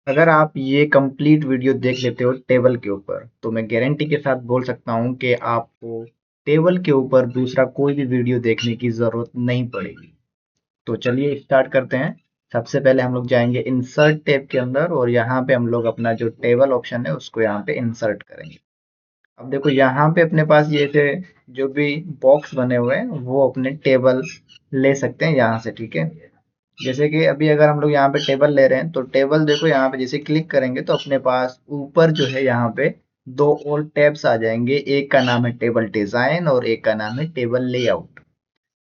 अगर आप ये कंप्लीट वीडियो देख लेते हो टेबल के ऊपर, तो मैं गारंटी के साथ बोल सकता हूँ कि आपको टेबल के ऊपर दूसरा कोई भी वीडियो देखने की ज़रूरत नहीं पड़ेगी। तो चलिए स्टार्ट करते हैं। सबसे पहले हम लोग जाएंगे इंसर्ट टैब के अंदर और यहाँ पे हम लोग अपना जो टेबल ऑप्शन है उसको यहाँ पे इंसर्ट करेंगे। अब देखो यहाँ पे अपने पास ये से जो भी बॉक्स बने हुए हैं वो अपने टेबल ले सकते हैं यहाँ से, ठीक है। जैसे कि अभी अगर हम लोग यहाँ पे टेबल ले रहे हैं तो टेबल देखो यहाँ पे जैसे क्लिक करेंगे तो अपने पास ऊपर जो है यहाँ पे दो और टैब्स आ जाएंगे। एक का नाम है टेबल डिजाइन और एक का नाम है टेबल लेआउट।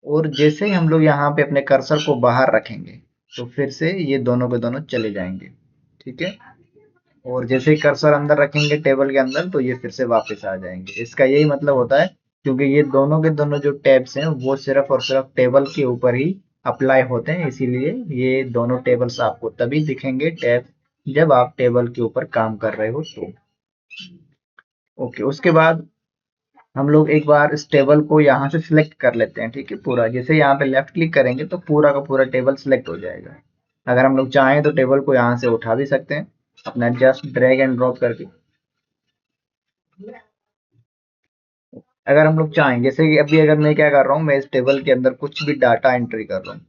और जैसे ही हम लोग यहाँ पे अपने कर्सर को बाहर रखेंगे तो फिर से ये दोनों के दोनों चले जाएंगे, ठीक है। और जैसे ही कर्सर अंदर रखेंगे टेबल के अंदर तो ये फिर से वापस आ जाएंगे। इसका यही मतलब होता है, क्योंकि ये दोनों के दोनों जो टैब्स हैं वो सिर्फ और सिर्फ टेबल के ऊपर ही अप्लाई होते हैं, इसीलिए ये दोनों टेबल्स आपको तभी दिखेंगे टैब जब आप टेबल के ऊपर काम कर रहे हो तो। ओके, उसके बाद हम लोग एक बार इस टेबल को यहाँ से सिलेक्ट कर लेते हैं, ठीक है। पूरा जैसे यहाँ पे लेफ्ट क्लिक करेंगे तो पूरा का पूरा टेबल सिलेक्ट हो जाएगा। अगर हम लोग चाहें तो टेबल को यहाँ से उठा भी सकते हैं अपना जस्ट ड्रैग एंड ड्रॉप करके। अगर हम लोग चाहें, जैसे कि अभी अगर मैं क्या कर रहा हूँ, मैं इस टेबल के अंदर कुछ भी डाटा एंट्री कर रहा हूँ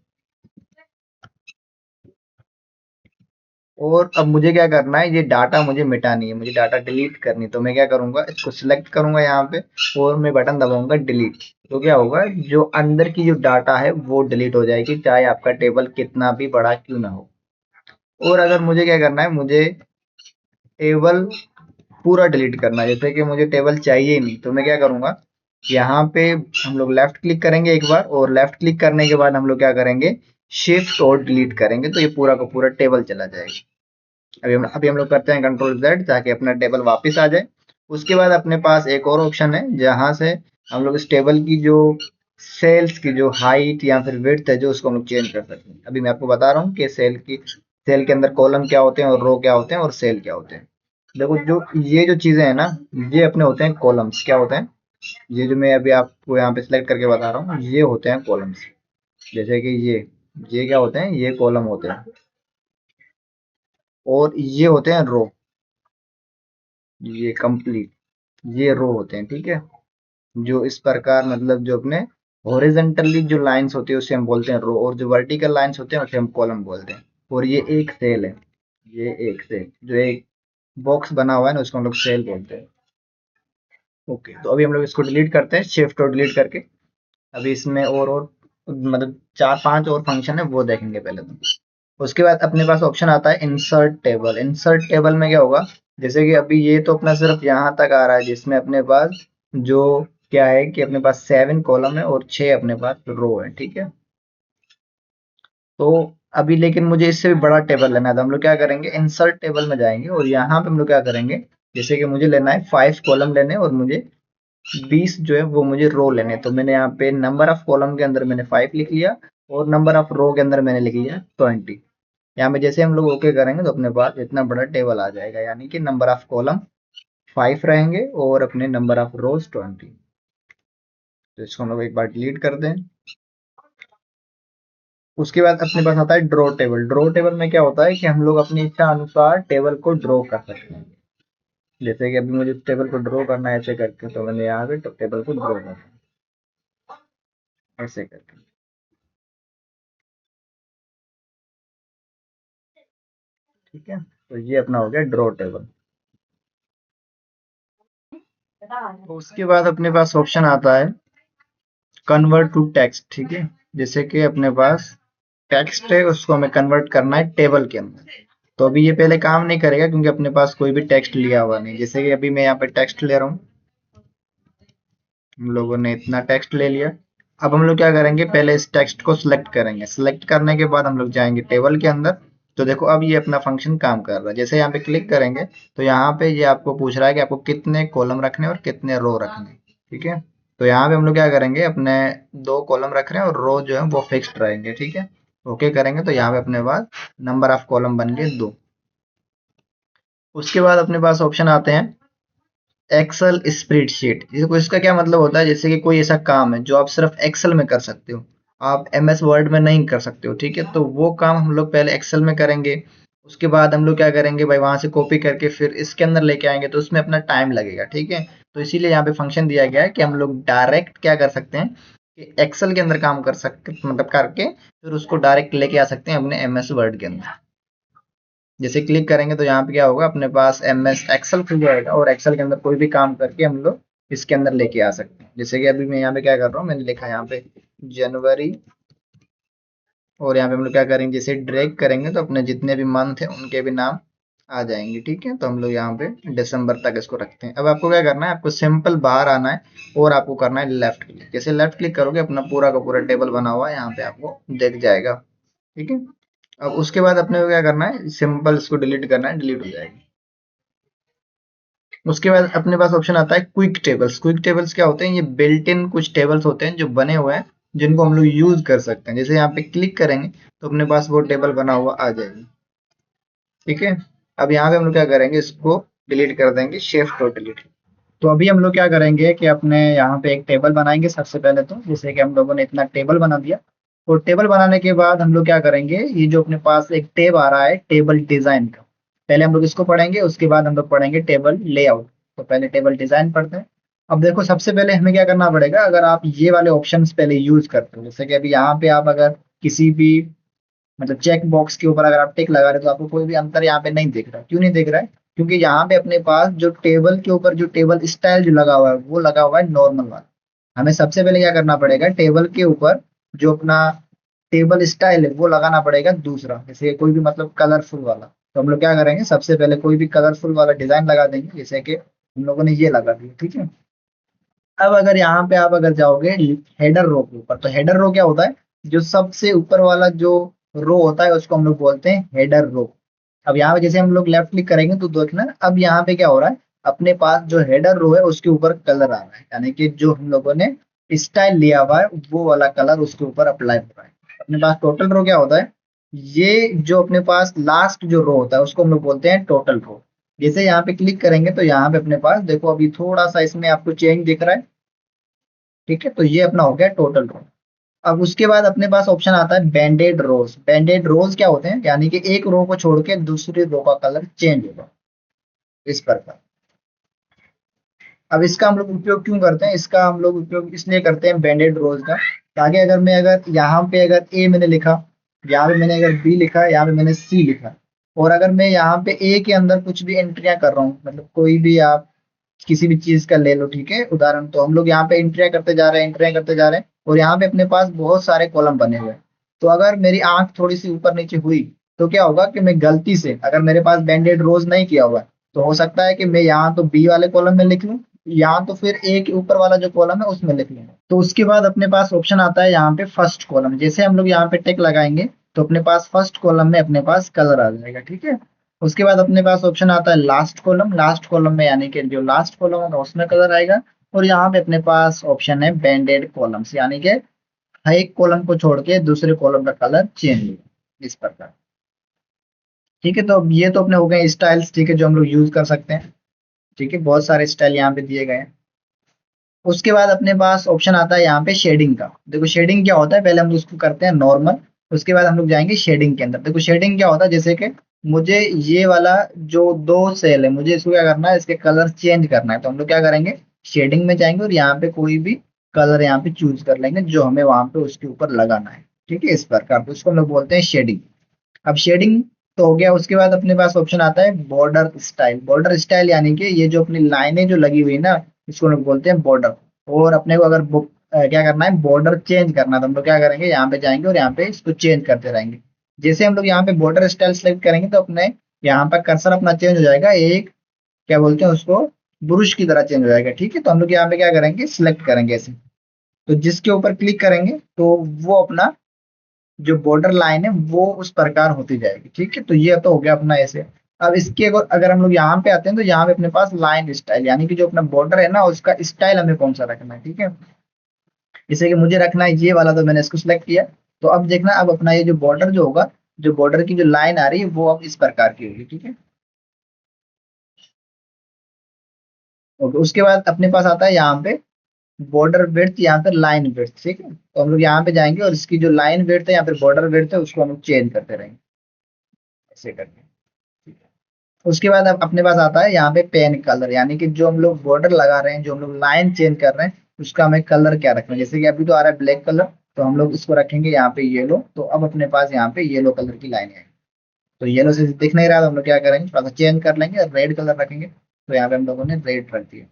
और अब मुझे क्या करना है, ये डाटा मुझे मिटानी है, मुझे डाटा डिलीट करनी है। तो मैं क्या करूंगा, इसको सिलेक्ट करूंगा यहाँ पे और मैं बटन दबाऊंगा डिलीट। तो क्या होगा, जो अंदर की जो डाटा है वो डिलीट हो जाएगी, चाहे आपका टेबल कितना भी बड़ा क्यों ना हो। और अगर मुझे क्या करना है, मुझे टेबल पूरा डिलीट करना है, जैसे कि मुझे टेबल चाहिए ही नहीं, तो मैं क्या करूंगा, यहाँ पे हम लोग लेफ्ट क्लिक करेंगे एक बार और लेफ्ट क्लिक करने के बाद हम लोग क्या करेंगे, शिफ्ट और डिलीट करेंगे तो ये पूरा का पूरा टेबल चला जाएगा। अभी हम लोग करते हैं कंट्रोल जेड ताकि अपना टेबल वापस आ जाए। उसके बाद अपने पास एक और ऑप्शन है जहां से हम लोग इस टेबल की जो सेल्स की जो हाइट या फिर विड्थ है जो उसको हम लोग चेंज कर सकते हैं। अभी मैं आपको बता रहा हूँ कि सेल के अंदर कॉलम क्या होते हैं और रो क्या होते हैं और सेल क्या होते हैं। देखो जो ये जो चीजें हैं ना, ये अपने होते हैं कॉलम्स। क्या होते हैं, ये जो मैं अभी आपको यहाँ पे सिलेक्ट करके बता रहा हूँ ये होते हैं कॉलम्स। जैसे कि ये क्या होते हैं, ये कॉलम होते हैं। और ये होते हैं रो, ये कंप्लीट, ये रो होते हैं, ठीक है। जो इस प्रकार मतलब जो अपने हॉरिजेंटली जो लाइंस होती है उसे हम बोलते हैं रो, और जो वर्टिकल लाइंस होते हैं उसे हम कॉलम बोलते हैं। और ये एक सेल है, ये एक सेल जो एक बॉक्स बना हुआ है ना उसको हम लोग सेल बोलते हैं। ओके, तो अभी हम लोग इसको डिलीट करते हैं शिफ्ट और डिलीट करके। अभी इसमें और मतलब चार पांच और फंक्शन है वो देखेंगे पहले तो। उसके बाद अपने पास ऑप्शन आता है इंसर्ट टेबल। इंसर्ट टेबल में क्या होगा, जैसे कि अभी ये तो अपना सिर्फ यहाँ तक आ रहा है जिसमें अपने पास जो क्या है कि अपने पास 7 कॉलम है और 6 अपने पास रो है, ठीक है। तो अभी लेकिन मुझे इससे भी बड़ा टेबल लेना है, तो हम लोग क्या करेंगे, इंसर्ट टेबल में जाएंगे और यहाँ पे हम लोग क्या करेंगे, जैसे कि मुझे लेना है 5 कॉलम लेने हैं और मुझे 20 जो है वो मुझे रो लेने हैं। तो मैंने यहाँ पे नंबर ऑफ कॉलम के अंदर मैंने 5 लिख लिया और नंबर ऑफ रो के अंदर मैंने लिख लिया 20। यहाँ पे जैसे हम लोग ओके करेंगे तो अपने पास इतना बड़ा टेबल आ जाएगा, यानी कि नंबर ऑफ कॉलम 5 रहेंगे और अपने नंबर ऑफ रोज 20। तो इसको हम लोग एक बार डिलीट कर दें। उसके बाद अपने पास आता है ड्रॉ टेबल। ड्रॉ टेबल में क्या होता है कि हम लोग अपनी इच्छा अनुसार टेबल को ड्रॉ कर सकते हैं। जैसे कि अभी मुझे टेबल को ड्रॉ करना है ऐसे करके, तो मैंने यहाँ पे टेबल को ड्रॉ करना है ऐसे करके, ठीक है। तो ये अपना हो गया ड्रॉ टेबल। तो उसके बाद अपने पास ऑप्शन आता है कन्वर्ट टू टेक्स्ट, ठीक है। जैसे कि अपने पास टेक्स्ट है उसको हमें कन्वर्ट करना है टेबल के अंदर। तो अभी ये पहले काम नहीं करेगा क्योंकि अपने पास कोई भी टेक्स्ट लिया हुआ नहीं। जैसे कि अभी मैं यहाँ पे टेक्स्ट ले रहा हूँ, हम लोगों ने इतना टेक्स्ट ले लिया। अब हम लोग क्या करेंगे, पहले इस टेक्स्ट को सिलेक्ट करेंगे। सिलेक्ट करने के बाद हम लोग जाएंगे टेबल के अंदर। तो देखो अब ये अपना फंक्शन काम कर रहा है। जैसे यहाँ पे क्लिक करेंगे तो यहाँ पे ये आपको पूछ रहा है कि आपको कितने कॉलम रखने और कितने रो रखने, ठीक है। तो यहाँ पे हम लोग क्या करेंगे, अपने 2 कॉलम रख रहे हैं और रो जो है वो फिक्स्ड रहेंगे, ठीक है। ओके करेंगे तो यहाँ पे अपने पास नंबर ऑफ कॉलम बन गए 2। उसके बाद अपने पास ऑप्शन आते हैं एक्सेल स्प्रेडशीट। इसका क्या मतलब होता है, जैसे कि कोई ऐसा काम है जो आप सिर्फ एक्सेल में कर सकते हो, आप एमएस वर्ड में नहीं कर सकते हो, ठीक है। तो वो काम हम लोग पहले एक्सेल में करेंगे उसके बाद हम लोग क्या करेंगे भाई, वहां से कॉपी करके फिर इसके अंदर लेके आएंगे तो उसमें अपना टाइम लगेगा, ठीक है। तो इसीलिए यहाँ पे फंक्शन दिया गया है कि हम लोग डायरेक्ट क्या कर सकते हैं कि एक्सेल के अंदर काम कर सकते, मतलब करके फिर उसको डायरेक्ट लेके आ सकते हैं अपने एमएस वर्ड के अंदर। जैसे क्लिक करेंगे तो यहाँ पे क्या होगा, अपने पास एमएस एक्सेल खुल जाएगा और एक्सेल के अंदर कोई भी काम करके हम लोग इसके अंदर लेके आ सकते हैं। जैसे कि अभी मैं यहाँ पे क्या कर रहा हूँ, मैंने लिखा यहाँ पे जनवरी, और यहाँ पे हम लोग क्या करेंगे, जैसे ड्रैग करेंगे तो अपने जितने भी मंथ है उनके भी नाम आ जाएंगे, ठीक है। तो हम लोग यहाँ पे दिसंबर तक इसको रखते हैं। अब आपको क्या करना है, आपको सिंपल बाहर आना है और आपको करना है लेफ्ट क्लिक। जैसे लेफ्ट क्लिक करोगे अपना पूरा का पूरा टेबल बना हुआ है यहाँ पे आपको दिख जाएगा, ठीक है। अब उसके बाद अपने को क्या करना है, सिंपल इसको डिलीट करना है, डिलीट हो जाएगी। उसके बाद अपने पास ऑप्शन आता है क्विक टेबल्स। क्विक टेबल्स क्या होते हैं, ये बिल्ट इन कुछ टेबल्स होते हैं जो बने हुए हैं, जिनको हम लोग यूज कर सकते हैं। जैसे यहाँ पे क्लिक करेंगे तो अपने पास वो टेबल बना हुआ आ जाएगी, ठीक है। अब यहाँ पे हम लोग क्या करेंगे, इसको डिलीट कर देंगे, शिफ्ट और डिलीट। तो अभी हम लोग क्या करेंगे कि अपने यहाँ पे एक टेबल बनाएंगे सबसे पहले। तो जैसे कि हम लोगों ने इतना टेबल बना दिया, और टेबल बनाने के बाद हम लोग क्या करेंगे, ये जो अपने पास एक टेब आ रहा है टेबल डिजाइन का, पहले हम लोग इसको पढ़ेंगे, उसके बाद हम लोग पढ़ेंगे टेबल लेआउट। तो पहले टेबल डिजाइन पढ़ते हैं। अब देखो सबसे पहले हमें क्या करना पड़ेगा, अगर आप ये वाले ऑप्शंस पहले यूज करते हो, जैसे कि अभी यहाँ पे आप अगर किसी भी मतलब चेक बॉक्स के ऊपर अगर आप टिक लगा रहे हो तो आपको कोई भी अंतर यहाँ पे नहीं दिख रहा है। क्यों नहीं दिख रहा है, क्योंकि यहाँ पे अपने पास जो टेबल के ऊपर जो टेबल स्टाइल जो लगा हुआ है वो लगा हुआ है नॉर्मल वाला। हमें सबसे पहले क्या करना पड़ेगा, टेबल के ऊपर जो अपना टेबल स्टाइल है वो लगाना पड़ेगा दूसरा, जैसे कोई भी मतलब कलरफुल वाला। तो हम लोग क्या करेंगे, सबसे पहले कोई भी कलरफुल वाला डिजाइन लगा देंगे, जैसे कि हम लोगों ने ये लगा दिया, ठीक है। अब अगर यहाँ पे आप अगर जाओगे हेडर रो के ऊपर, तो हेडर रो क्या होता है, जो सबसे ऊपर वाला जो रो होता है उसको हम लोग बोलते हैं हेडर रो। अब यहाँ पे जैसे हम लोग लेफ्ट क्लिक करेंगे तो देखना अब यहाँ पे क्या हो रहा है, अपने पास जो हेडर रो है उसके ऊपर कलर आ रहा है, यानी कि जो हम लोगों ने स्टाइल लिया हुआ है वो वाला कलर उसके ऊपर अप्लाई हो रहा है। अपने पास टोटल रो क्या होता है, ये जो अपने पास लास्ट जो रो होता है उसको हम लोग बोलते हैं टोटल रो। जैसे यहाँ पे क्लिक करेंगे तो यहाँ पे अपने पास देखो अभी थोड़ा सा इसमें आपको चेंज दिख रहा है, ठीक है। तो ये अपना हो गया टोटल रो। अब उसके बाद अपने पास ऑप्शन आता है बैंडेड रोज। बैंडेड रोज क्या होते हैं, यानी कि एक रो को छोड़ के दूसरी रो का कलर चेंज होगा इस प्रकार। अब इसका हम लोग उपयोग क्यों करते हैं, इसका हम लोग उपयोग इसलिए करते हैं बैंडेड रोज का, ताकि अगर मैं अगर यहाँ पे अगर ए मैंने लिखा, यहाँ पे मैंने अगर बी लिखा, यहाँ पे मैंने सी लिखा, और अगर मैं यहाँ पे ए के अंदर कुछ भी एंट्रियां कर रहा हूँ, मतलब कोई भी आप किसी भी चीज का ले लो, ठीक है, उदाहरण। तो हम लोग यहाँ पे एंट्रियां करते जा रहे हैं, एंट्रियां करते जा रहे हैं, और यहाँ पे अपने पास बहुत सारे कॉलम बने हुए हैं। तो अगर मेरी आंख थोड़ी सी ऊपर नीचे हुई तो क्या होगा कि मैं गलती से, अगर मेरे पास बैंडेड रोज नहीं किया हुआ है, तो हो सकता है कि मैं यहाँ तो बी वाले कॉलम में लिख लूँ, यहाँ तो फिर ए के ऊपर वाला जो कॉलम है उसमें लिख लूँ। तो उसके बाद अपने पास ऑप्शन आता है यहाँ पे फर्स्ट कॉलम। जैसे हम लोग यहाँ पे टिक लगाएंगे तो अपने पास फर्स्ट कॉलम में अपने पास कलर आ जाएगा, ठीक है। उसके बाद अपने पास ऑप्शन आता है लास्ट कॉलम। लास्ट कॉलम में यानी कि जो लास्ट कॉलम होगा उसमें कलर आएगा। और यहाँ पे अपने पास ऑप्शन है बैंडेड कॉलम्स, यानी कि हर एक कॉलम को छोड़ के दूसरे कॉलम का कलर चेंज होगा इस प्रकार, ठीक है। तो अब ये तो अपने हो गए स्टाइल्स, ठीक है, जो हम लोग यूज कर सकते हैं, ठीक है। बहुत सारे स्टाइल यहाँ पे दिए गए हैं। उसके बाद अपने पास ऑप्शन आता है यहाँ पे शेडिंग का। देखो शेडिंग क्या होता है, पहले हम लोग उसको करते हैं नॉर्मल, उसके बाद हम लोग जाएंगे शेडिंग के अंदर। देखो शेडिंग क्या होता है, जैसे कि मुझे ये वाला जो दो सेल है मुझे इसको क्या करना है, इसके कलर चेंज करना है। तो हम लोग क्या करेंगे, शेडिंग में जाएंगे और यहाँ पे कोई भी कलर यहाँ पे चूज कर लेंगे जो हमें वहां पे उसके ऊपर लगाना है, ठीक है, इस प्रकार। तो उसको हम लोग बोलते हैं शेडिंग। अब शेडिंग तो हो गया। उसके बाद अपने पास ऑप्शन आता है बॉर्डर स्टाइल। बॉर्डर स्टाइल यानी कि ये जो अपनी लाइनें जो लगी हुई ना, इसको लोग बोलते हैं बॉर्डर। और अपने को अगर बुक क्या करना है, बॉर्डर चेंज करना है, तो हम लोग क्या करेंगे, यहाँ पे जाएंगे और यहाँ पे इसको चेंज करते रहेंगे। जैसे हम लोग यहाँ पे बॉर्डर स्टाइल सेलेक्ट करेंगे तो अपने यहाँ पर कर्सर अपना चेंज हो जाएगा, एक क्या बोलते हैं उसको, ब्रुश की तरह चेंज हो जाएगा, ठीक है। तो हम लोग यहाँ पे क्या करेंगे, सिलेक्ट करेंगे ऐसे। तो जिसके ऊपर क्लिक करेंगे तो वो अपना जो बॉर्डर लाइन है वो उस प्रकार होती जाएगी, ठीक है। तो ये तो हो गया अपना ऐसे। अब इसके अगर हम लोग यहाँ पे आते हैं तो यहाँ पे अपने पास लाइन स्टाइल, यानी कि जो अपना बॉर्डर है ना उसका स्टाइल हमें कौन सा रखना है, ठीक है। जैसे कि मुझे रखना है ये वाला, तो मैंने इसको सिलेक्ट किया। तो अब देखना, अब अपना ये जो बॉर्डर जो होगा, जो बॉर्डर की जो लाइन आ रही है वो अब इस प्रकार की होगी, ठीक है। ओके, उसके बाद अपने पास आता है यहाँ पे बॉर्डर विड्थ, यहाँ पे लाइन विड्थ, ठीक है। तो हम लोग यहाँ पे जाएंगे और इसकी जो लाइन विड्थ है, यहाँ पे बॉर्डर विड्थ है, उसको हम लोग चेंज करते रहेंगे ऐसे करके। उसके बाद अब अपने पास आता है यहाँ पे पेन कलर, यानी कि जो हम लोग बॉर्डर लगा रहे हैं, जो हम लोग लाइन चेंज कर रहे हैं, उसका हमें कलर क्या रखना है। जैसे कि अभी तो आ रहा है ब्लैक कलर, तो हम लोग इसको रखेंगे यहाँ पे येलो। तो अब अपने पास यहाँ पे येलो कलर की लाइन है। तो येलो से दिख नहीं रहा, तो हम लोग क्या करेंगे, थोड़ा सा चेंज कर लेंगे और रेड कलर रखेंगे। तो यहाँ पे हम लोगों ने रेड रख दिया।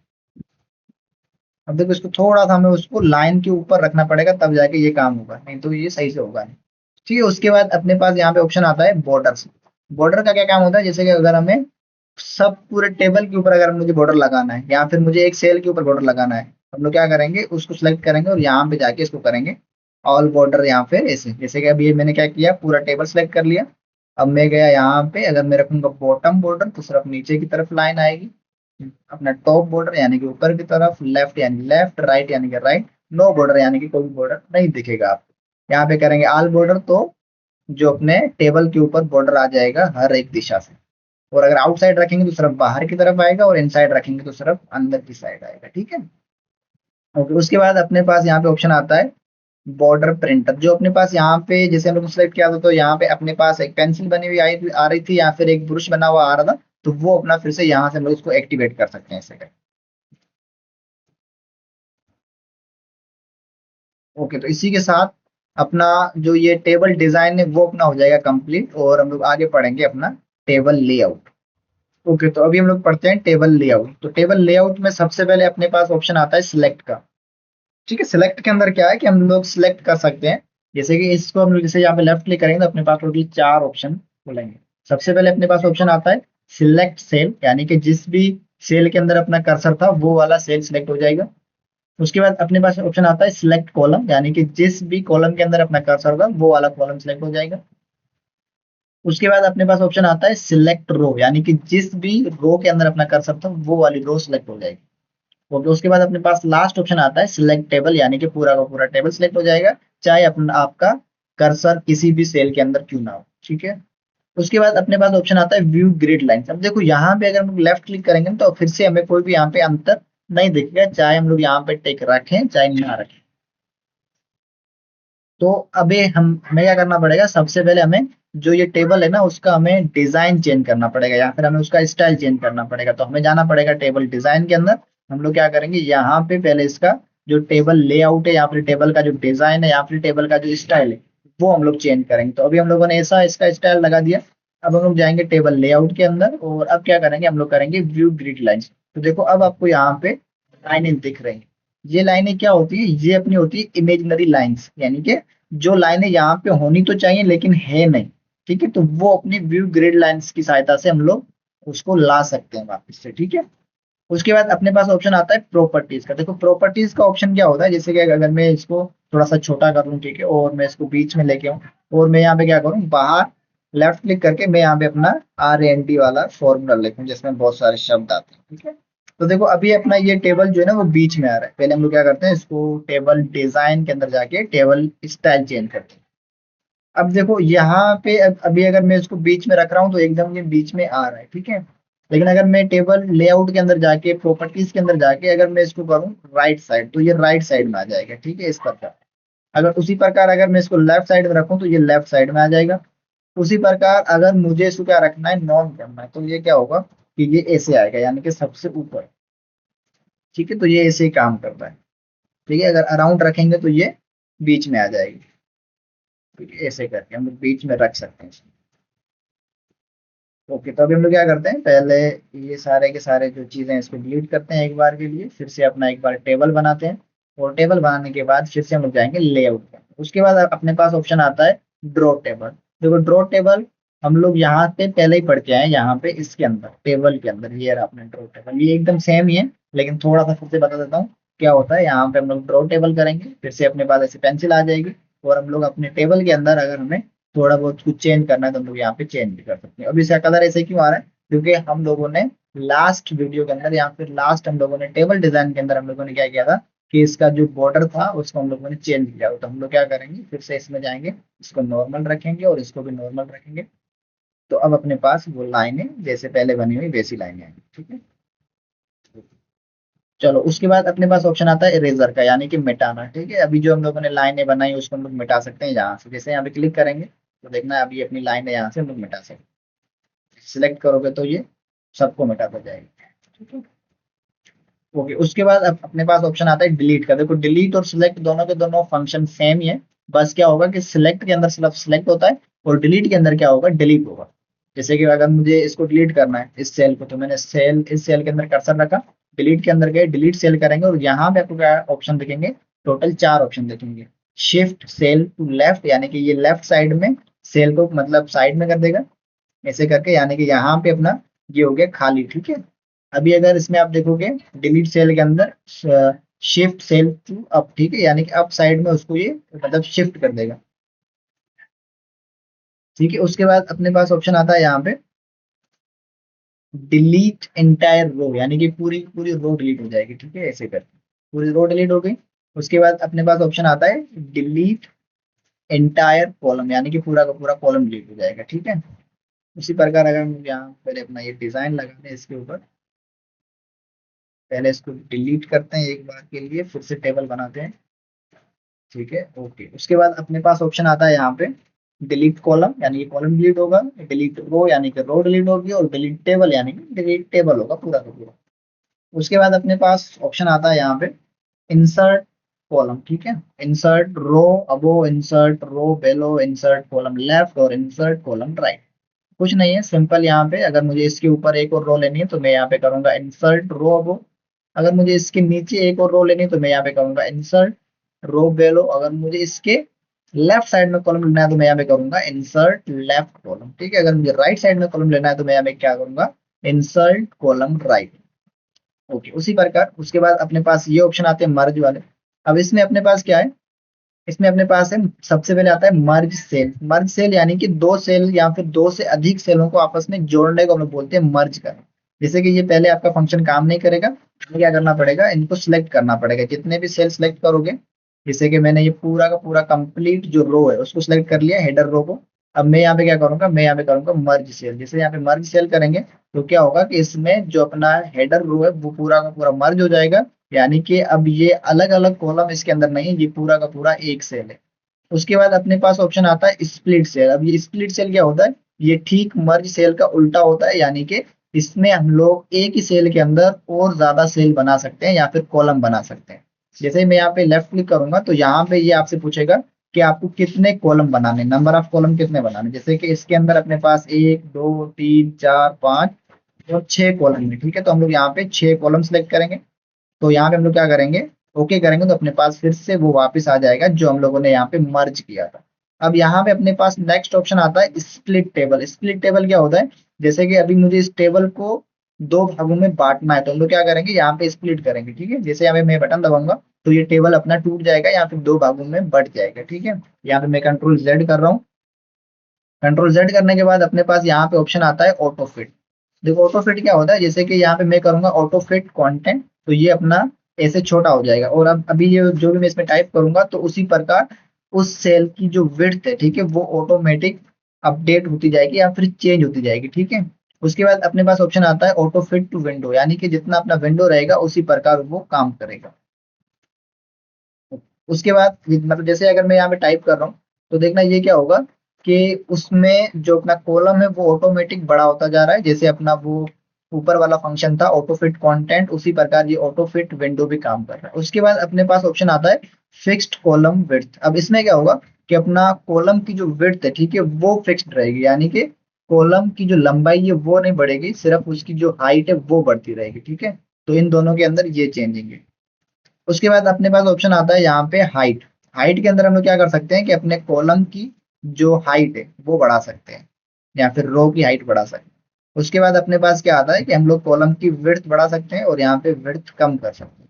अब देखो इसको थोड़ा सा हमें उसको लाइन के ऊपर रखना पड़ेगा, तब जाके ये काम होगा, नहीं तो ये सही से होगा नहीं। ठीक है, उसके बाद अपने पास यहाँ पे ऑप्शन आता है बॉर्डर। बॉर्डर का क्या काम होता है, जैसे कि अगर हमें सब पूरे टेबल के ऊपर अगर मुझे बॉर्डर लगाना है, या फिर मुझे एक सेल के ऊपर बॉर्डर लगाना है, हम लोग क्या करेंगे, उसको सिलेक्ट करेंगे और यहाँ पे जाके इसको करेंगे ऑल बॉर्डर। यहाँ पे ऐसे, जैसे कि अभी ये मैंने क्या किया, पूरा टेबल सेलेक्ट कर लिया। अब मैं गया यहाँ पे, अगर मैं रखूंगा बॉटम बॉर्डर तो सिर्फ नीचे की तरफ लाइन आएगी। अपना टॉप बॉर्डर यानी कि ऊपर की तरफ, लेफ्ट यानी लेफ्ट, राइट यानी कि राइट, नो बॉर्डर यानी कि कोई बॉर्डर नहीं दिखेगा आपको। यहाँ पे करेंगे ऑल बॉर्डर, तो जो अपने टेबल के ऊपर बॉर्डर आ जाएगा हर एक दिशा से। और अगर आउटसाइड रखेंगे तो सिर्फ बाहर की तरफ आएगा, और इनसाइड रखेंगे तो सिर्फ अंदर की साइड आएगा। ठीक है। ओके, उसके बाद अपने पास यहाँ पे ऑप्शन आता है बॉर्डर प्रिंटर। जो अपने पास यहाँ पे, जैसे हम लोग सेलेक्ट किया था, तो यहाँ पे अपने पास एक पेंसिल बनी हुई आ रही थी, या फिर एक ब्रश बना हुआ आ रहा था। तो वो अपना फिर से यहाँ से हम लोग उसको एक्टिवेट कर सकते हैं ऐसे करके। ओके, तो इसी के साथ अपना जो ये टेबल डिजाइन है वो अपना हो जाएगा कंप्लीट, और हम लोग आगे पढ़ेंगे अपना टेबल लेआउट। ओके, तो अभी हम लोग पढ़ते हैं टेबल लेआउट। तो टेबल लेआउट में सबसे पहले अपने पास ऑप्शन आता है सिलेक्ट का। ठीक है, सिलेक्ट के अंदर क्या है कि हम लोग सिलेक्ट कर सकते हैं। जैसे कि इसको हम लोग जैसे यहाँ पे लेफ्ट क्लिक करेंगे तो अपने पास टोटल 4 ऑप्शन खुलेंगे। सबसे पहले अपने पास ऑप्शन आता है सिलेक्ट सेल, यानी कि जिस भी सेल के अंदर अपना कर्सर था वो वाला सेल सिलेक्ट हो जाएगा। उसके बाद अपने पास ऑप्शन आता है सिलेक्ट कॉलम, यानी कि जिस भी कॉलम के अंदर अपना कर्सर होगा वो वाला कॉलम सिलेक्ट हो जाएगा। उसके बाद अपने पास ऑप्शन आता है सिलेक्ट रो, यानी कि जिस भी रो के अंदर अपना कर्सर था वो वाली रो सिलेक्ट हो जाएगी। ओके, उसके बाद अपने पास लास्ट ऑप्शन आता है सिलेक्ट टेबल, यानी कि पूरा का पूरा टेबल सिलेक्ट हो जाएगा, चाहे अपना आपका कर्सर किसी भी सेल के अंदर क्यों ना हो। ठीक है। उसके बाद अपने पास ऑप्शन आता है व्यू ग्रिड लाइंस। अब देखो यहाँ पे अगर हम लोग लेफ्ट क्लिक करेंगे ना, तो फिर से हमें कोई भी यहाँ पे अंतर नहीं दिखेगा, चाहे हम लोग यहाँ पे टिक रखें चाहे ना रखें। तो अभी हम हमें क्या करना पड़ेगा, सबसे पहले हमें जो ये टेबल है ना उसका हमें डिजाइन चेंज करना पड़ेगा, या फिर हमें उसका स्टाइल चेंज करना पड़ेगा। तो हमें जाना पड़ेगा टेबल डिजाइन के अंदर। हम लोग क्या करेंगे, यहाँ पे पहले इसका जो टेबल लेआउट है, या फिर टेबल का जो डिजाइन है, या फिर टेबल का जो स्टाइल है, वो हम लोग चेंज करेंगे। तो अभी हम लोगों ने ऐसा इसका स्टाइल लगा दिया। अब हम लोग जाएंगे टेबल लेआउट के अंदर, और अब क्या करेंगे, हम लोग करेंगे व्यू ग्रिड लाइंस। तो देखो अब आपको यहाँ पे लाइनें दिख रही हैं। ये लाइनें क्या होती है, ये अपनी होती है इमेजिनरी लाइंस, यानी कि जो लाइनें यहाँ पे होनी तो चाहिए लेकिन है नहीं। ठीक है, तो वो अपनी व्यू ग्रिड लाइंस की सहायता से हम लोग उसको ला सकते हैं वापस से। ठीक है। उसके बाद अपने पास ऑप्शन आता है प्रॉपर्टीज का। देखो प्रॉपर्टीज का ऑप्शन क्या होता है, जैसे कि अगर मैं इसको थोड़ा सा छोटा कर लूँ, ठीक है, और मैं इसको बीच में लेके आऊँ, और मैं यहाँ पे क्या करूँ, बाहर लेफ्ट क्लिक करके मैं यहाँ पे अपना RND वाला फॉर्मूला लिखूँ जिसमें बहुत सारे शब्द आते हैं। ठीक है। तो देखो अभी अपना ये टेबल जो है ना वो बीच में आ रहा है। पहले हम लोग क्या करते हैं, इसको टेबल डिजाइन के अंदर जाके टेबल स्टाइल चेंज करते हैं। अब देखो यहाँ पे अभी अगर मैं इसको बीच में रख रहा हूँ तो एकदम ये बीच में आ रहा है। ठीक है। लेकिन अगर मैं टेबल लेआउट के अंदर जाके, प्रॉपर्टीज के अंदर जाके अगर मैं इसको करूँ राइट साइड, तो ये राइट साइड में आ जाएगा। ठीक है, इस प्रकार। अगर उसी प्रकार अगर मैं इसको लेफ्ट साइड में रखूँ तो ये लेफ्ट साइड में आ जाएगा। उसी प्रकार अगर मुझे इसको क्या रखना है, नॉन करना है, तो ये क्या होगा कि ये ऐसे आएगा, यानी कि सबसे ऊपर। ठीक है, तो ये ऐसे ही काम करता है। ठीक है, अगर अराउंड रखेंगे तो ये बीच में आ जाएगी। ठीक है, ऐसे करके हम लोग बीच में रख सकते हैं। ओके, तो अभी हम लोग क्या करते हैं, पहले ये सारे के सारे जो चीजें हैं इसको डिलीट करते हैं एक बार के लिए, फिर से अपना एक बार टेबल बनाते हैं। और टेबल बनाने के बाद फिर से हम लोग जाएंगे लेआउट पे। उसके बाद अपने पास ऑप्शन आता है ड्रॉ टेबल। देखो ड्रॉ टेबल हम लोग यहाँ पे पहले ही पढ़ के आए हैं, यहाँ पे इसके अंदर टेबल के अंदर ये रहा अपने ड्रॉ टेबल। ये एकदम सेम ही है, लेकिन थोड़ा सा फिर से बता देता हूँ क्या होता है। यहाँ पे हम लोग ड्रॉ टेबल करेंगे, फिर से अपने पास ऐसे पेंसिल आ जाएगी, और हम लोग अपने टेबल के अंदर अगर हमें थोड़ा बहुत कुछ चेंज करना है तो हम लोग यहाँ पे चेंज भी कर सकते हैं। अब इसका कलर ऐसे क्यों आ रहा है, क्योंकि हम लोगों ने लास्ट वीडियो के अंदर, या फिर लास्ट हम लोगों ने टेबल डिजाइन के अंदर हम लोगों ने क्या किया था कि इसका जो बॉर्डर था उसको हम लोगों ने चेंज किया। तो हम लोग क्या करेंगे, फिर से इसमें जाएंगे, इसको नॉर्मल रखेंगे और इसको भी नॉर्मल रखेंगे। तो अब अपने पास वो लाइनें जैसे पहले बनी हुई वैसी लाइनें आएंगी। ठीक है। चलो, उसके बाद अपने पास ऑप्शन आता है इरेजर का, यानी कि मिटाना। ठीक है, अभी जो हम लोगों ने लाइनें बनाई उसको हम लोग मिटा सकते हैं यहाँ से। जैसे यहाँ पे क्लिक करेंगे तो देखना है अभी अपनी लाइनें यहाँ से हम लोग मिटा सकते हैं। सिलेक्ट करोगे तो ये सबको मिटाता जाएगा। ठीक है, ओके। उसके बाद अब अपने पास ऑप्शन आता है डिलीट का। देखो डिलीट और सिलेक्ट दोनों के दोनों फंक्शन सेम ही है, बस क्या होगा कि सिलेक्ट के अंदर सिर्फ सिलेक्ट होता है और डिलीट के अंदर क्या होगा, डिलीट होगा। जैसे कि अगर मुझे इसको डिलीट करना है इस सेल को, तो मैंने सेल इस सेल के अंदर कर्सर रखा, डिलीट के अंदर गए, डिलीट सेल करेंगे और यहाँ पे आपको क्या ऑप्शन दिखेंगे, टोटल 4 ऑप्शन दिखेंगे। शिफ्ट सेल टू लेफ्ट, यानी कि ये लेफ्ट साइड में सेल को मतलब साइड में कर देगा, ऐसे करके, यानी कि यहाँ पे अपना ये हो गया खाली। ठीक है, अभी अगर इसमें आप देखोगे डिलीट सेल के अंदर शिफ्ट सेल टू अप, ठीक है, यानी कि अप साइड में उसको ये मतलब शिफ्ट कर देगा। ठीक है, उसके बाद अपने पास ऑप्शन आता है यहाँ पे डिलीट एंटायर रो, यानी कि पूरी पूरी रो डिलीट हो जाएगी। ठीक है, ऐसे करके पूरी रो डिलीट हो गई। उसके बाद अपने पास ऑप्शन आता है डिलीट एंटायर कॉलम, यानी कि पूरा का पूरा कॉलम डिलीट हो जाएगा। ठीक है, उसी प्रकार अगर हम यहाँ पहले अपना ये डिजाइन लगाते हैं इसके ऊपर, पहले इसको डिलीट करते हैं एक बार के लिए, फिर से टेबल बनाते हैं। ठीक है, ओके। उसके बाद अपने पास ऑप्शन आता है यहाँ पे डिलीट कॉलम, यानी कि कॉलम डिलीट होगा, डिलीट रो यानी कि रो डिलीट होगी, और डिलीट टेबल यानी कि डिलीट टेबल होगा पूरा का पूरा। उसके बाद अपने पास ऑप्शन आता है यहाँ पे इंसर्ट कॉलम। ठीक है, इंसर्ट रो अबो, इंसर्ट रो बेलो, इंसर्ट कॉलम लेफ्ट और इंसर्ट कॉलम राइट। कुछ नहीं है, सिंपल। यहाँ पे अगर मुझे इसके ऊपर एक और रो लेनी है तो मैं यहाँ पे करूंगा इंसर्ट रो अबो, अगर मुझे इसके नीचे एक और रो लेनी है तो मैं यहाँ पे करूंगा इंसर्ट रो बेलो, अगर मुझे इसके लेफ्ट साइड में कॉलम लेना है तो मैं यहाँ पे करूंगा इंसर्ट लेफ्ट कॉलम। ठीक है, अगर मुझे राइट साइड में कॉलम लेना है तो मैं यहाँ पे क्या करूंगा, इंसर्ट कॉलम राइट। ओके, उसी प्रकार उसके बाद अपने पास ये ऑप्शन आते हैं मर्ज वाले। अब इसमें अपने पास क्या है, इसमें अपने पास है सबसे पहले आता है मर्ज सेल। मर्ज सेल यानी कि दो सेल या फिर दो से अधिक सेलों को आपस में जोड़ने को हम लोग बोलते हैं मर्ज करना। जैसे कि ये पहले आपका फंक्शन काम नहीं करेगा, हमें क्या करना पड़ेगा, इनको सिलेक्ट करना पड़ेगा। जितने भी सेल सिलेक्ट करोगे, जैसे कि मैंने ये पूरा का पूरा कंप्लीट जो रो है उसको सिलेक्ट कर लिया, हेडर रो को। अब मैं यहाँ पे क्या करूंगा, मैं यहाँ पे करूंगा मर्ज सेल। जैसे यहाँ पे मर्ज सेल करेंगे तो क्या होगा कि इसमें जो अपना हेडर रो है वो पूरा का पूरा मर्ज हो जाएगा, यानी कि अब ये अलग अलग कॉलम इसके अंदर नहीं है, ये पूरा का पूरा एक सेल है। उसके बाद अपने पास ऑप्शन आता है स्प्लिट सेल। अब ये स्प्लिट सेल क्या होता है, ये ठीक मर्ज सेल का उल्टा होता है, यानी कि इसमें हम लोग एक ही सेल के अंदर और ज्यादा सेल बना सकते हैं या फिर कॉलम बना सकते हैं। जैसे मैं यहाँ पे लेफ्ट क्लिक करूंगा तो यहाँ पे ये आपसे पूछेगा कि आपको कितने कॉलम बनाने, नंबर ऑफ कॉलम कितने बनाने। जैसे कि इसके अंदर अपने पास 1 2 3 4 5 और 6 कॉलम है। ठीक है, तो हम लोग यहाँ पे 6 कॉलम सेलेक्ट करेंगे। तो यहाँ पे हम लोग क्या करेंगे, ओके करेंगे, तो अपने पास फिर से वो वापस आ जाएगा जो हम लोगों ने यहाँ पे मर्ज किया था। अब यहाँ पे अपने पास नेक्स्ट ऑप्शन आता है स्प्लिट टेबल। स्प्लिट टेबल क्या होता है, जैसे कि अभी मुझे इस टेबल को दो भागों में बांटना है, तो हम लोग क्या करेंगे, यहाँ पे स्प्लिट करेंगे। ठीक है, जैसे यहाँ पे मैं बटन दबाऊंगा तो ये टेबल अपना टूट जाएगा, यहाँ पे दो भागों में बट जाएगा। ठीक है, यहाँ पे मैं कंट्रोल जेड कर रहा हूँ। कंट्रोल जेड करने के बाद अपने पास यहाँ पे ऑप्शन आता है ऑटो फिट। देखो ऑटो फिट क्या होता है, जैसे कि यहाँ पे मैं करूंगा ऑटो फिट कंटेंट, तो ये अपना ऐसे छोटा हो जाएगा, और अब अभी ये जो भी मैं इसमें टाइप करूंगा तो उसी प्रकार उस सेल की जो विड्थ है, ठीक है, वो ऑटोमेटिक अपडेट होती जाएगी या फिर चेंज होती जाएगी। ठीक है, उसके बाद अपने पास ऑप्शन आता है ऑटो फिट टू विंडो, यानी कि जितना अपना विंडो रहेगा उसी प्रकार वो काम करेगा। उसके बाद मतलब जैसे अगर मैं यहाँ पे टाइप कर रहा हूँ तो देखना ये क्या होगा कि उसमें जो अपना कॉलम है वो ऑटोमेटिक बड़ा होता जा रहा है, जैसे अपना वो ऊपर वाला फंक्शन था ऑटो फिट कंटेंट, उसी प्रकार ये ऑटो फिट विंडो भी काम कर रहा है। उसके बाद अपने पास ऑप्शन आता है फिक्स्ड कॉलम विड्थ। अब इसमें क्या होगा कि अपना कॉलम की जो विड्थ है, ठीक है, वो फिक्स्ड रहेगी, यानी कि कॉलम की जो लंबाई है वो नहीं बढ़ेगी, सिर्फ उसकी जो हाइट है वो बढ़ती रहेगी। ठीक है, तो इन दोनों के अंदर ये चेंजिंग है। उसके बाद अपने पास ऑप्शन आता है यहाँ पे हाइट। हाइट के अंदर हम लोग क्या कर सकते हैं कि अपने कॉलम की जो हाइट है वो बढ़ा सकते हैं या फिर रो की हाइट बढ़ा सकते हैं। उसके बाद अपने पास क्या आता है कि हम लोग कॉलम की विड्थ बढ़ा सकते हैं और यहाँ पे विड्थ कम कर सकते हैं।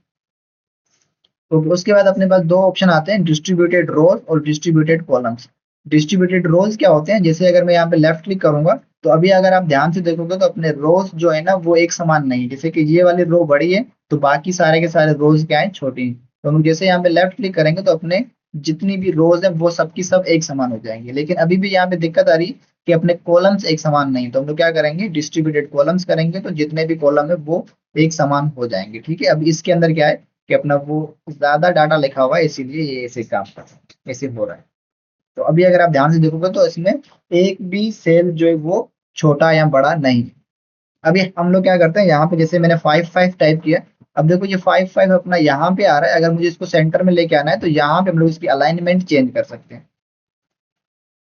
तो उसके बाद अपने पास दो ऑप्शन आते हैं डिस्ट्रीब्यूटेड रोज और डिस्ट्रीब्यूटेड कॉलम्स। डिस्ट्रीब्यूटेड रोज क्या होते हैं, जैसे अगर मैं यहाँ पे लेफ्ट क्लिक करूंगा तो अभी अगर आप ध्यान से देखोगे तो अपने रोज जो है ना वो एक समान नहीं है। जैसे कि ये वाली रो बड़ी है तो बाकी सारे के सारे रोज क्या है, छोटी हैं। तो हम जैसे यहाँ पे लेफ्ट क्लिक करेंगे तो अपने जितनी भी रोज है वो सबकी सब एक समान हो जाएंगे, लेकिन अभी भी यहाँ पे दिक्कत आ रही है कि अपने कॉलम्स एक समान नहीं। तो हम लोग क्या करेंगे, डिस्ट्रीब्यूटेड कॉलम्स करेंगे तो जितने भी कॉलम है वो एक समान हो जाएंगे। ठीक है, अब इसके अंदर क्या है कि अपना वो ज्यादा डाटा लिखा हुआ है इसीलिए ये ऐसे काम कर रहा है, ऐसे हो रहा है। तो अभी अगर आप ध्यान से देखोगे तो इसमें एक भी सेल जो है वो छोटा या बड़ा नहीं है। अभी हम लोग क्या करते हैं, यहाँ पे जैसे मैंने 5 5 टाइप किया, अब देखो ये 5 5 अपना यहाँ पे आ रहा है। अगर मुझे इसको सेंटर में लेके आना है तो यहाँ पे हम लोग इसकी अलाइनमेंट चेंज कर सकते हैं।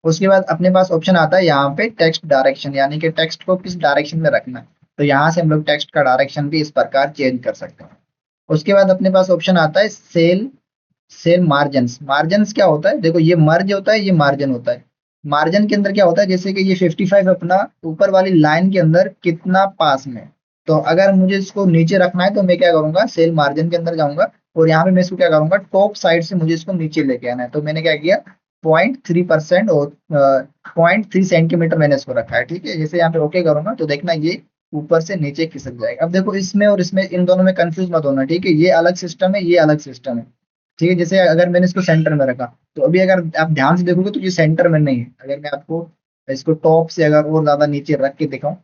उसके बाद अपने पास ऑप्शन आता है यहाँ पे टेक्स्ट डायरेक्शन, यानी कि टेक्स्ट को किस डायरेक्शन में रखना है। तो यहाँ से हम लोग टेक्स्ट का डायरेक्शन भी इस प्रकार चेंज कर सकते हैं। उसके बाद अपने पास ऑप्शन आता है सेल सेल मार्जिन्स। मार्जिन्स क्या होता है, देखो ये मर्ज होता है, ये मार्जिन होता है। मार्जिन के अंदर क्या होता है, जैसे कि ये 55 अपना ऊपर वाली लाइन के अंदर कितना पास में है। तो अगर मुझे इसको नीचे रखना है तो मैं क्या करूंगा, सेल मार्जिन के अंदर जाऊंगा और यहाँ पे मैं इसको क्या करूंगा, टॉप साइड से मुझे इसको नीचे लेके आना है। तो मैंने क्या किया, 0.3% और 0.3 सेंटीमीटर मैंने इसको रखा है। ठीक है, जैसे यहाँ पे ओके करूंगा तो देखना ये ऊपर से नीचे खिसक जाएगा। अब देखो इसमें और इसमें, इन दोनों में कंफ्यूज मत होना, ठीक है, ये अलग सिस्टम है, ये अलग सिस्टम है। ठीक है, जैसे अगर मैंने इसको सेंटर में रखा तो अभी अगर आप ध्यान से देखोगे तो ये सेंटर में नहीं है। अगर मैं आपको इसको टॉप से अगर और ज्यादा नीचे रख के दिखाऊं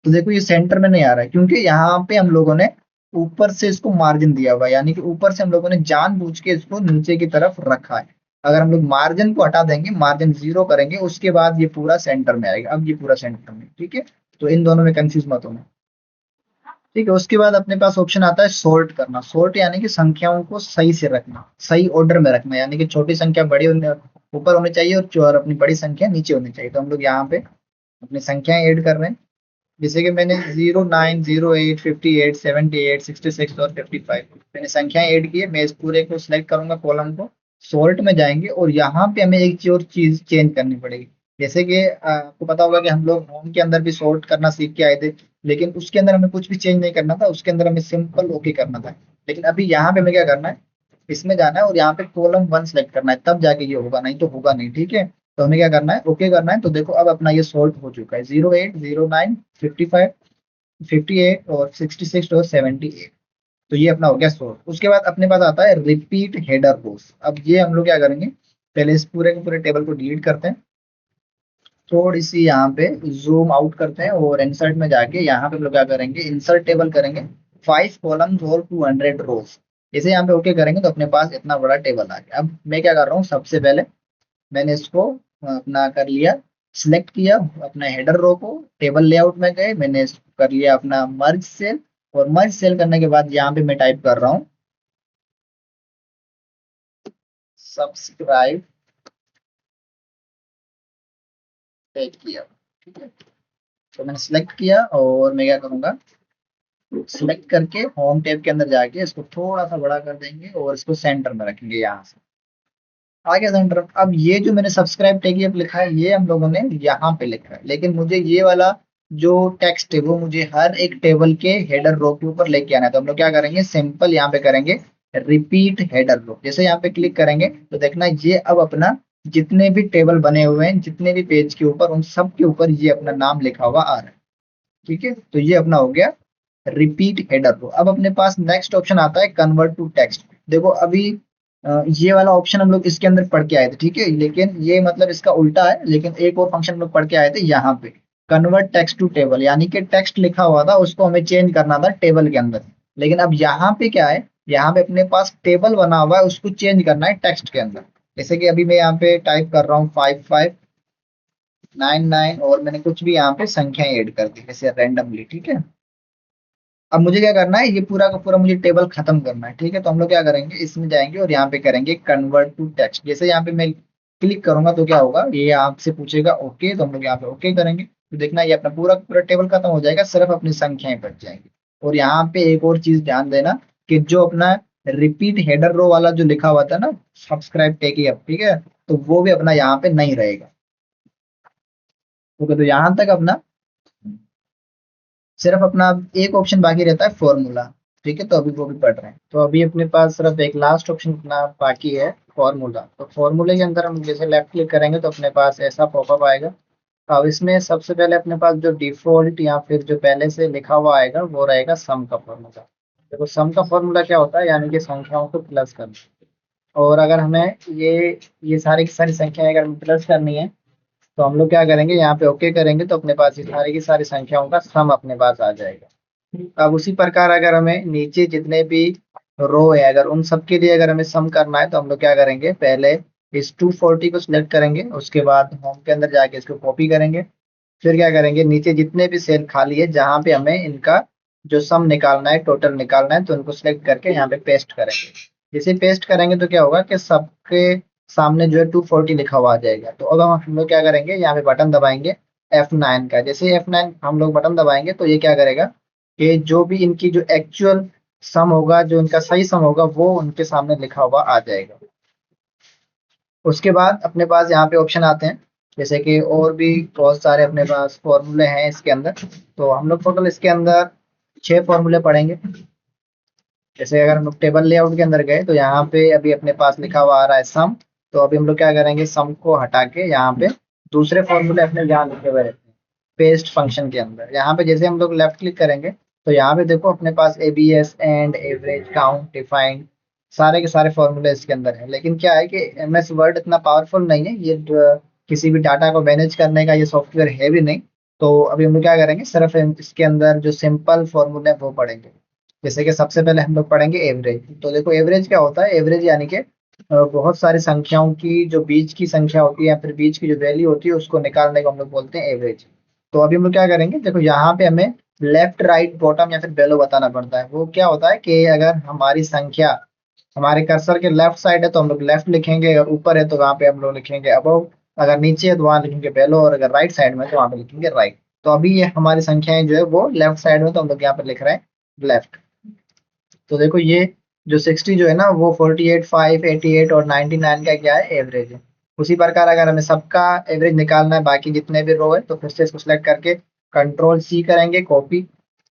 तो देखो ये सेंटर में नहीं आ रहा है, क्योंकि यहाँ पे हम लोगों ने ऊपर से इसको मार्जिन दिया हुआ है, यानी कि ऊपर से हम लोगों ने जानबूझ के इसको नीचे की तरफ रखा है। अगर हम लोग मार्जिन को हटा देंगे, मार्जिन 0 करेंगे, उसके बाद ये पूरा सेंटर में आएगा। अब ये पूरा सेंटर में, ठीक है। तो इन दोनों में कंफ्यूज मत होना। ठीक है, उसके बाद अपने पास ऑप्शन आता है सॉर्ट करना। सॉर्ट यानी कि संख्याओं को सही से रखना, सही ऑर्डर में रखना, यानी कि छोटी संख्या बड़ी ऊपर होनी चाहिए और अपनी बड़ी संख्या नीचे होनी चाहिए। तो हम लोग यहाँ पे अपनी संख्याएं ऐड कर रहे हैं। जैसे कि मैंने 09 08 58 78 66 और 55 मैंने संख्याएं ऐड की है। मैं इस पूरे को सिलेक्ट करूंगा, कॉलम को, सॉर्ट में जाएंगे और यहाँ पे हमें एक और चीज चेंज करनी पड़ेगी। जैसे कि आपको पता होगा कि हम लोग होम के अंदर भी सॉर्ट करना सीख के आए थे, लेकिन उसके अंदर हमें कुछ भी चेंज नहीं करना था, उसके अंदर हमें सिंपल ओके करना था। लेकिन अभी यहाँ पे हमें क्या करना है, इसमें जाना है और यहाँ पे कॉलम 1 सेलेक्ट करना है, तब जाके ये होगा, नहीं तो होगा नहीं। ठीक है, तो हमें क्या करना है, ओके करना है। तो देखो अब अपना ये सॉल्व हो चुका है, 08 09 55 58 और 66 और 78। तो ये अपना हो गया सॉल्व। उसके बाद अपने पास आता है रिपीट हेडर रोस। अब ये हम लोग क्या करेंगे, पहले इस पूरे के पूरे टेबल को डिलीट करते हैं, थोड़ी सी यहाँ पे जूम आउट करते हैं और इंसर्ट में जाके यहाँ पे हम लोग क्या करेंगे, इंसर्ट टेबल करेंगे, 5 कॉलम्स और 200 रोज। इसे यहाँ पे ओके करेंगे तो अपने पास इतना बड़ा टेबल आ गया। अब मैं क्या कर रहा हूँ, सबसे पहले मैंने इसको अपना कर लिया, सिलेक्ट किया अपना हेडर रो को, टेबल लेआउट में गए, मैंने इसको कर लिया अपना मर्ज सेल। और मर्ज सेल करने के बाद यहाँ पे मैं टाइप कर रहा हूँ सब्सक्राइब किया। ठीक है, तो मैंने सिलेक्ट किया और मैं क्या करूंगा, सिलेक्ट करके होम टैब के अंदर जाके इसको थोड़ा सा बड़ा कर देंगे और इसको सेंटर में रखेंगे। यहाँ से आ गया सेंटर। अब ये जो मैंने सब्सक्राइब टैग लिखा है ये हम लोगों ने यहाँ पे लिखा है, लेकिन मुझे ये वाला जो टेक्स्ट है वो मुझे हर एक टेबल के हेडर रो के ऊपर लेके आना है। तो हम लोग क्या करेंगे, सिंपल यहाँ पे करेंगे रिपीट हेडर रो। जैसे यहाँ पे क्लिक करेंगे तो देखना ये अब अपना जितने भी टेबल बने हुए हैं, जितने भी पेज के ऊपर, उन सब के ऊपर ये अपना नाम लिखा हुआ आ रहा है। ठीक है, तो ये अपना हो गया रिपीट हेडर रो। अब अपने पास नेक्स्ट ऑप्शन आता है कन्वर्ट टू टेक्स्ट। देखो अभी ये वाला ऑप्शन हम लोग इसके अंदर पढ़ के आए थे, ठीक है, लेकिन ये मतलब इसका उल्टा है। लेकिन एक और फंक्शन हम लोग पढ़ के आए थे यहाँ पे, कन्वर्ट टेक्स्ट टू टेबल, यानी कि टेक्स्ट लिखा हुआ था उसको हमें चेंज करना था टेबल के अंदर। लेकिन अब यहाँ पे क्या है, यहाँ पे अपने पास टेबल बना हुआ है, उसको चेंज करना है टेक्स्ट के अंदर। जैसे कि अभी मैं यहाँ पे टाइप कर रहा हूँ 5599 और मैंने कुछ भी यहाँ पे संख्याएं ऐड कर दी जैसे रैंडमली। ठीक है, अब मुझे क्या करना है, ये पूरा का पूरा मुझे टेबल खत्म करना है। ठीक है, तो हम लोग क्या करेंगे, इसमें जाएंगे और यहाँ पे करेंगे कन्वर्ट टू टेक्स्ट। जैसे यहाँ पे मैं क्लिक करूंगा तो क्या होगा, ये आपसे पूछेगा ओके, तो हम लोग यहाँ पे ओके करेंगे। तो देखना ये अपना पूरा पूरा टेबल खत्म हो जाएगा, सिर्फ अपनी संख्याएं बच जाएंगी। और यहाँ पे एक और चीज ध्यान देना कि जो अपना रिपीट हेडर रो वाला जो लिखा हुआ था ना, सब्सक्राइब टेक अप, ठीक है, तो वो भी अपना यहाँ पे नहीं रहेगा। ओके, तो यहाँ तक अपना सिर्फ अपना एक ऑप्शन बाकी रहता है फॉर्मूला। ठीक है, तो अभी वो भी पढ़ रहे हैं। तो अभी अपने पास सिर्फ एक लास्ट ऑप्शन अपना बाकी है, फॉर्मूला। तो फॉर्मूले के अंदर हम जैसे लेफ्ट क्लिक करेंगे तो अपने पास ऐसा पॉपअप आएगा। अब इसमें सबसे पहले अपने पास जो डिफॉल्ट या फिर जो पहले से लिखा हुआ आएगा वो रहेगा सम का फॉर्मूला। देखो सम का फॉर्मूला क्या होता है, यानी कि संख्याओं को प्लस करना। और अगर हमें ये सारी की सारी संख्याएं अगर प्लस करनी है तो हम लोग क्या करेंगे, यहाँ पे ओके करेंगे तो अपने पास ये सारी की सारी संख्याओं का सम अपने पास आ जाएगा। अब उसी प्रकार अगर हमें नीचे जितने भी रो है, अगर उन सब के लिए अगर हमें सम करना है तो हम लोग क्या करेंगे, पहले इस 240 को सिलेक्ट करेंगे, उसके बाद होम के अंदर जाके इसको कॉपी करेंगे, फिर क्या करेंगे, नीचे जितने भी सेल खाली है जहां पे हमें इनका जो सम निकालना है, टोटल निकालना है, तो उनको सिलेक्ट करके यहाँ पे पेस्ट करेंगे। जैसे पेस्ट करेंगे तो क्या होगा कि सबके सामने जो है 240 लिखा हुआ आ जाएगा। तो अब हम लोग क्या करेंगे, यहाँ पे बटन दबाएंगे F9 का। जैसे ही F9 हम लोग बटन दबाएंगे तो ये क्या करेगा कि जो भी इनकी जो एक्चुअल सम होगा, जो इनका सही सम होगा, वो उनके सामने लिखा हुआ आ जाएगा। उसके बाद अपने पास यहाँ पे ऑप्शन आते हैं, जैसे कि और भी बहुत सारे अपने पास फॉर्मूले हैं इसके अंदर। तो हम लोग टोटल इसके अंदर 6 फॉर्मूले पढ़ेंगे। जैसे अगर हम लोग टेबल लेआउट के अंदर गए तो यहाँ पे अभी अपने पास लिखा हुआ आ रहा है सम। तो अभी हम लोग क्या करेंगे, सम को हटा के यहाँ पे दूसरे फॉर्मूले अपने जहाँ लिखे हुए रहते हैं पेस्ट फंक्शन के अंदर, यहाँ पे जैसे हम लोग लेफ्ट क्लिक करेंगे तो यहाँ पे देखो अपने पास ABS, and, average, count, defined, सारे के सारे फॉर्मूले इसके अंदर है। लेकिन क्या है कि एमएस वर्ड इतना पावरफुल नहीं है, ये किसी भी डाटा को मैनेज करने का ये सॉफ्टवेयर है भी नहीं। तो अभी हम लोग क्या करेंगे, सिर्फ इसके अंदर जो सिंपल फॉर्मूले हैं वो पढ़ेंगे। जैसे कि सबसे पहले हम लोग पढ़ेंगे एवरेज। तो देखो एवरेज क्या होता है, एवरेज यानी कि बहुत सारी संख्याओं की जो बीच की संख्या होती है या फिर बीच की जो वैल्यू होती है उसको निकालने को हम लोग बोलते हैं एवरेज। तो अभी हम लोग क्या करेंगे, देखो यहाँ पे हमें लेफ्ट, राइट, बॉटम या फिर बेलो बताना पड़ता है। वो क्या होता है कि अगर हमारी संख्या हमारे कर्सर के लेफ्ट साइड है तो हम लोग लेफ्ट लिखेंगे, अगर ऊपर है तो वहां पे हम लोग लिखेंगे अबव, अगर नीचे है तो वहां लिखेंगे बेलो, और अगर राइट साइड में है तो वहां पे लिखेंगे राइट। तो अभी ये हमारी संख्याएं जो है वो लेफ्ट साइड में, तो हम लोग यहाँ पे लिख रहे हैं लेफ्ट। तो देखो ये जो 60 जो है ना वो 48, 5, 88 और 99 का क्या है, एवरेज है। उसी प्रकार अगर हमें सबका एवरेज निकालना है बाकी जितने भी रो है, तो फिर से इसको सिलेक्ट करके कंट्रोल सी करेंगे कॉपी,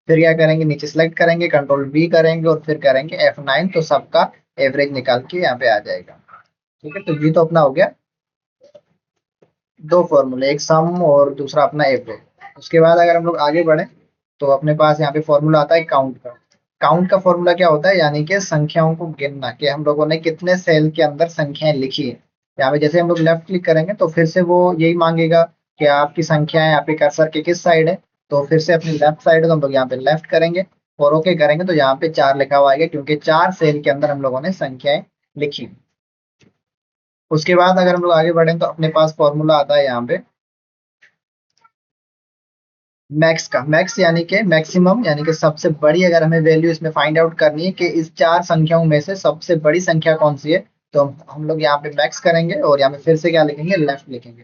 फिर क्या करेंगे नीचे सेलेक्ट करेंगे, कंट्रोल बी करेंगे और फिर करेंगे F9, तो सबका एवरेज निकाल के यहाँ पे आ जाएगा। ठीक है, तो ये तो अपना हो गया दो फॉर्मूले, एक सम और दूसरा अपना एवरेज। उसके बाद अगर हम लोग आगे बढ़े तो अपने पास यहाँ पे फॉर्मूला आता है काउंट का। काउंट का फॉर्मूला क्या होता है, यानी कि संख्याओं को गिनना, कि हम लोगों ने कितने सेल के अंदर संख्याएं लिखी है। यहाँ पे जैसे हम लोग लेफ्ट क्लिक करेंगे तो फिर से वो यही मांगेगा कि आपकी संख्याएं आपके कर्सर के किस साइड है। तो फिर से अपनी लेफ्ट साइड है तो हम लोग यहाँ पे लेफ्ट करेंगे और ओके करेंगे तो यहाँ पे 4 लिखा हुआ आएगा, क्योंकि 4 सेल के अंदर हम लोगों ने संख्याएं लिखी। उसके बाद अगर हम लोग आगे बढ़े तो अपने पास फॉर्मूला आता है यहाँ पे मैक्स का। मैक्स यानी कि मैक्सिमम, यानी कि सबसे बड़ी अगर हमें वैल्यू इसमें फाइंड आउट करनी है कि इस 4 संख्याओं में से सबसे बड़ी संख्या कौन सी है, तो हम लोग यहाँ पे मैक्स करेंगे और यहाँ पे फिर से क्या लिखेंगे, लेफ्ट लिखेंगे।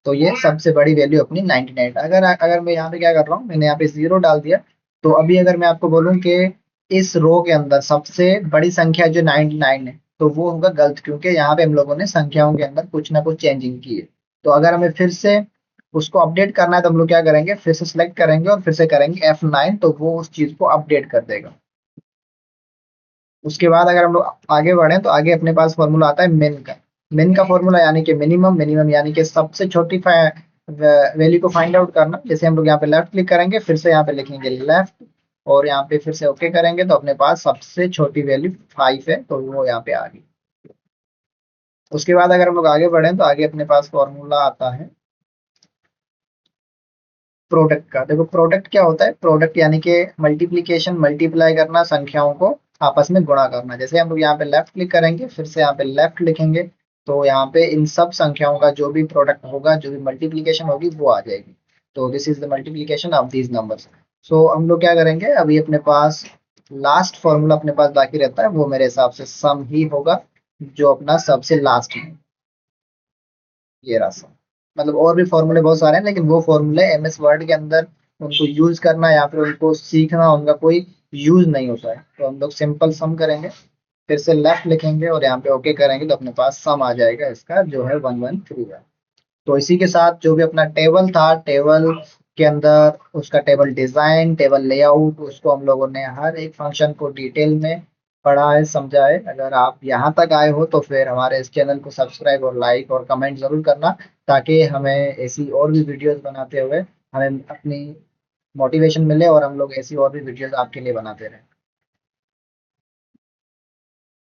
तो ये सबसे बड़ी वैल्यू अपनी 99। अगर अगर मैं यहाँ पे क्या कर रहा हूँ, मैंने यहाँ पे 0 डाल दिया। तो अभी अगर मैं आपको बोलूँ कि इस रो के अंदर सबसे बड़ी संख्या जो 99 है, तो वो होगा गलत, क्योंकि यहाँ पे हम लोगों ने संख्याओं के अंदर कुछ ना कुछ चेंजिंग की है। तो अगर हमें फिर से उसको अपडेट करना है तो हम लोग क्या करेंगे, फिर से सिलेक्ट करेंगे और फिर से करेंगे F9, तो वो उस चीज को अपडेट कर देगा। उसके बाद अगर हम लोग आगे बढ़े तो आगे अपने पास फॉर्मूला आता है मिन का। मिन का फॉर्मूला यानी कि मिनिमम, मिनिमम यानी कि सबसे छोटी वैल्यू को फाइंड आउट करना। जैसे हम लोग यहाँ पे लेफ्ट क्लिक करेंगे, फिर से यहाँ पे लिखेंगे लेफ्ट और यहाँ पे फिर से ओके करेंगे तो अपने पास सबसे छोटी वैल्यू 5 है, तो वो यहाँ पे आ गई। उसके बाद अगर हम लोग आगे बढ़े तो आगे अपने पास फॉर्मूला आता है प्रोडक्ट का। देखो प्रोडक्ट क्या होता है, प्रोडक्ट यानी कि मल्टीप्लीकेशन, मल्टीप्लाई करना, संख्याओं को आपस में गुणा करना। जैसे हम लोग यहाँ पे लेफ्ट क्लिक करेंगे, फिर से यहाँ पे लेफ्ट लिखेंगे, तो यहाँ पे इन सब संख्याओं का जो भी प्रोडक्ट होगा, जो भी मल्टीप्लीकेशन होगी वो आ जाएगी। तो this is the multiplication of these numbers. So हम लोग क्या करेंगे, अभी अपने पास लास्ट फॉर्मूला अपने पास बाकी रहता है, वो मेरे हिसाब से सम ही होगा, जो अपना सबसे लास्ट में ये रहा। मतलब और भी फॉर्मूले बहुत सारे हैं, लेकिन वो फॉर्मूले एमएस वर्ड के अंदर उनको यूज करना या फिर उनको सीखना उनका कोई यूज नहीं होता है। तो हम लोग सिंपल सम करेंगे, फिर से लेफ्ट लिखेंगे और यहाँ पे ओके करेंगे तो अपने पास सम आ जाएगा इसका, जो है 113 है। तो इसी के साथ जो भी अपना टेबल था, टेबल के अंदर उसका टेबल डिजाइन, टेबल लेआउट, उसको हम लोगों ने हर एक फंक्शन को डिटेल में पढ़ा है, समझा है। अगर आप यहाँ तक आए हो तो फिर हमारे इस चैनल को सब्सक्राइब और लाइक और कमेंट जरूर करना, ताकि हमें ऐसी और भी वीडियोस बनाते हुए हमें अपनी मोटिवेशन मिले और हम लोग ऐसी और भी वीडियोस आपके लिए बनाते रहें।